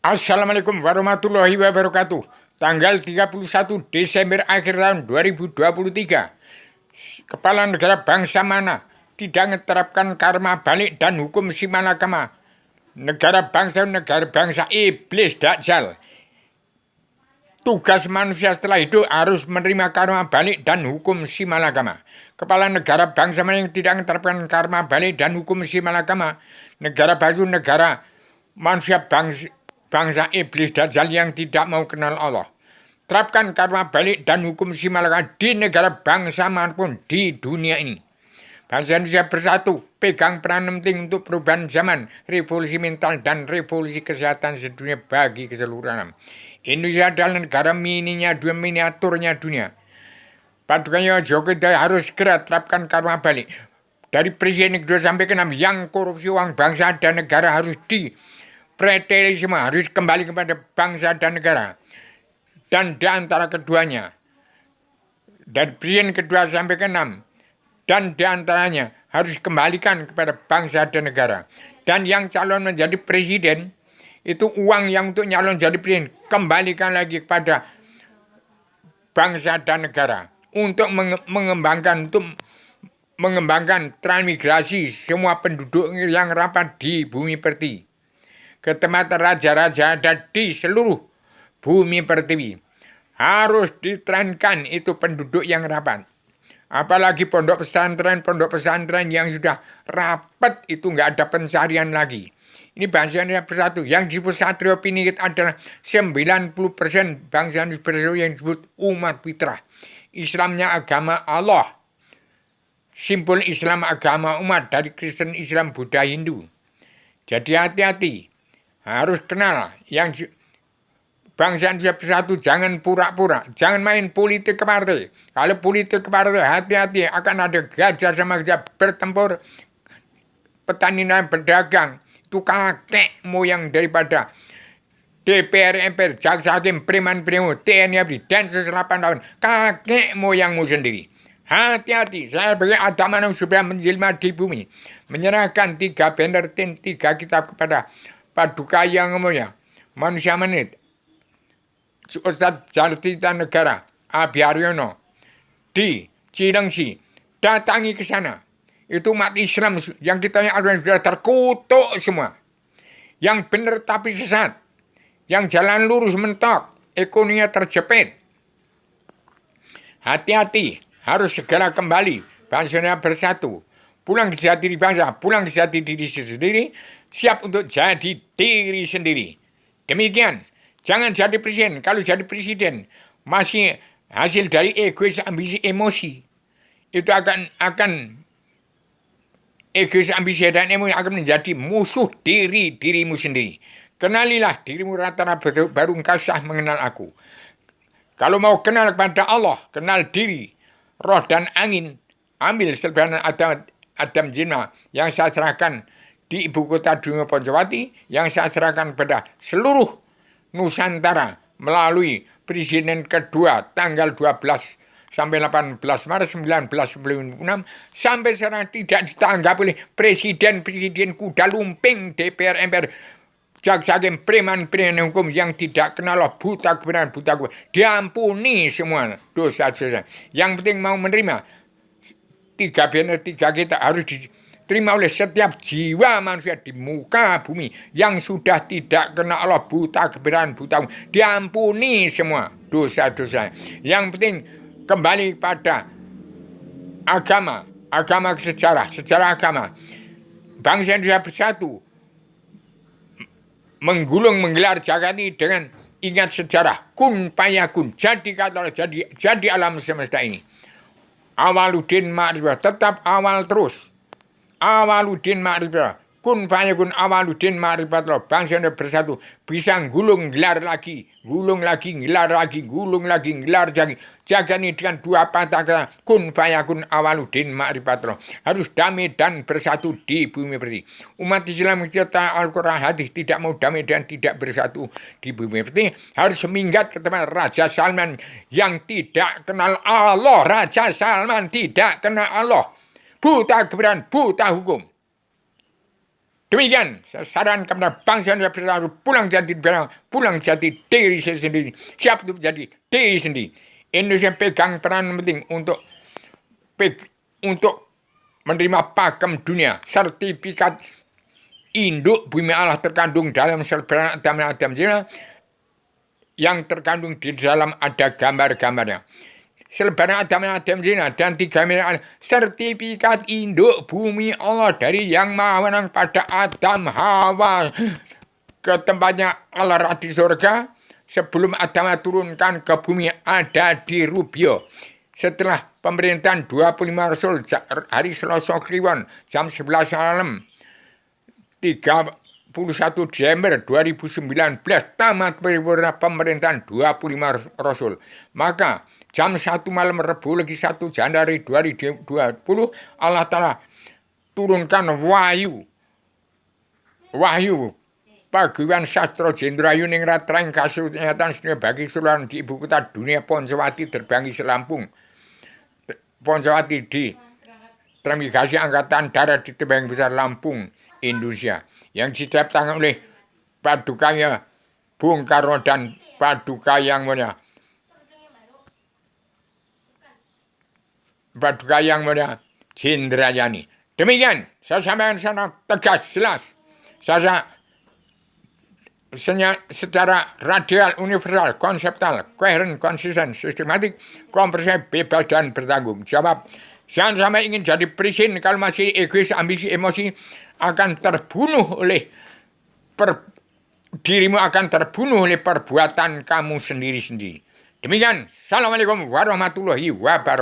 Assalamualaikum warahmatullahi wabarakatuh. Tanggal 31 Desember akhir tahun 2023. Kepala negara bangsa mana tidak menerapkan karma balik dan hukum simalakama? Negara bangsa iblis Dajjal. Tugas manusia setelah itu harus menerima karma balik dan hukum simalakama. Kepala negara bangsa mana yang tidak menerapkan karma balik dan hukum simalakama? Negara manusia bangsa iblis Dajjal yang tidak mau kenal Allah. Terapkan karma balik dan hukum simalakama di negara bangsa manapun di dunia ini. Bangsa Indonesia bersatu, pegang peran penting untuk perubahan zaman, revolusi mental, dan revolusi kesehatan sedunia bagi keseluruhan. Indonesia adalah negara miniaturnya dunia. Padukannya Jokowi harus segera terapkan karma balik. Dari Presiden kedua sampai ke-6, yang korupsi uang bangsa dan negara harus dipreteli semua, harus kembali kepada bangsa dan negara. Dan di antara keduanya, dari Presiden kedua sampai ke-6, dan diantaranya harus dikembalikan kepada bangsa dan negara. Dan yang calon menjadi presiden, itu uang yang untuk nyalon jadi presiden, kembalikan lagi kepada bangsa dan negara. Untuk mengembangkan transmigrasi semua penduduk yang rapat di bumi pertiwi. Ke tempat raja-raja ada di seluruh bumi pertiwi. Harus ditrenkan itu penduduk yang rapat. Apalagi pondok pesantren yang sudah rapat itu nggak ada pencarian lagi. Ini bangsa Indonesia bersatu. Yang disebut Satrio Piningit adalah 90% bangsa Indonesia bersatu yang disebut umat fitrah. Islamnya agama Allah. Simbol Islam agama umat dari Kristen, Islam, Buddha, Hindu. Jadi hati-hati. Harus kenal yang bangsa Indonesia bersatu, jangan pura-pura, jangan main politik ke partai. Kalau politik ke partai, hati-hati, akan ada gajah sama gajah bertempur, petani dan berdagang. Itu kakek moyang daripada DPR, MPR, jaksa hakim, preman-preman, TNI, ABRI, Densus 8 tahun. Kakek moyangmu sendiri. Hati-hati, saya bagi agama yang sudah menjelma di bumi. Menyerahkan 3 banner 3 kitab kepada Paduka Yang Mulia. Manusia menit. Ustadz Jartita Negara Abi Haryono di Cilengsi, datangi ke sana. Itu umat Islam yang kita sudah terkutuk semua. Yang benar tapi sesat. Yang jalan lurus mentok, ekonominya terjepit. Hati-hati, harus segera kembali. Bangsanya bersatu. Pulang ke jati diri bangsa, pulang ke jati diri sendiri, siap untuk jadi diri sendiri. Demikian. Jangan jadi presiden. Kalau jadi presiden masih hasil dari egois, ambisi, emosi. Itu akan egois, ambisi, dan emosi akan menjadi musuh dirimu sendiri. Kenalilah dirimu rata-rata baru engkau sah mengenal aku. Kalau mau kenal kepada Allah, kenal diri, roh dan angin, ambil selbahan Adam Jinma yang saya serahkan di ibu kota dunia Ponjowati, yang saya serahkan pada seluruh Nusantara melalui Presiden kedua tanggal 12 sampai 18 Maret 1996 sampai sekarang tidak ditanggap oleh presiden kuda lumping, DPR, MPR, jaksa hakim, preman hukum yang tidak kenal Allah, buta kebenaran, buta kebenaran. Diampuni semua dosa-dosa. Yang penting mau menerima 3 banner 3 kita harus diterima oleh setiap jiwa manusia di muka bumi yang sudah tidak kenal Allah, buta kebenaran, buta, diampuni semua dosa-dosa. Yang penting kembali pada agama sejarah agama. Bangsa Indonesia bersatu, menggelar jagat ini dengan ingat sejarah kun payakun, jadi kata jadi alam semesta ini. Awaluddin ma'rifah, tetap awal terus. Awaluddin ma'rifah, kun fayakun awaluddin ma'rifah. Bangsa Indonesia bersatu, bisa gulung gelar lagi, gelar lagi. Jaga ini dengan 2 patah kata, kun fayakun awaluddin ma'rifah. Harus damai dan bersatu di bumi pertiwi. Umat Islam kita Al-Quran hadis tidak mau damai dan tidak bersatu di bumi pertiwi, harus minggat ke tempat Raja Salman yang tidak kenal Allah. Raja Salman tidak kenal Allah, buta kebenaran, buta hukum. Demikian saran kepada bangsa Indonesia harus pulang jadi diri sendiri. Siap untuk jadi diri sendiri. Indonesia pegang peran penting untuk menerima pakem dunia. Sertifikat induk bumi Allah terkandung dalam selebaran Adam yang terkandung di dalam ada gambar-gambarnya. Selebaran Adam Zina dan 3 miliar sertifikat induk bumi Allah dari yang maha menang pada Adam Hawa ke tempatnya Allah di surga sebelum Adam turunkan ke bumi ada di Rubio. Setelah pemerintahan 25 Rasul hari Selasa Kliwon jam 11 malam 31 Desember 2019 tamat pemerintahan 25 Rasul. Maka jam 1 malam Rebu lagi 1 Januari 2020 Allah Ta'ala turunkan wahyu Paguyuban Sastra Jendrayu ning ratraing kasunyatan dunia bagi seluruh di ibu kota dunia Poncowati terbangi selampung. Poncowati di Transmigrasi Angkatan Darat di Tebing Besar Lampung, Indonesia. Yang diciptakan oleh padukanya Bung Karno dan paduka yang mulia. Paduka yang mulia Jendrayani. Demikian, saya sampaikan secara tegas, jelas. Saya secara radial, universal, konseptual, koheren, konsisten, sistematik, komprehensif, bebas, dan bertanggung jawab. Jangan sampai ingin jadi presiden kalau masih egois, ambisi, emosi akan terbunuh oleh dirimu akan terbunuh oleh perbuatan kamu sendiri-sendiri. Demikian, Assalamualaikum warahmatullahi wabarakatuh.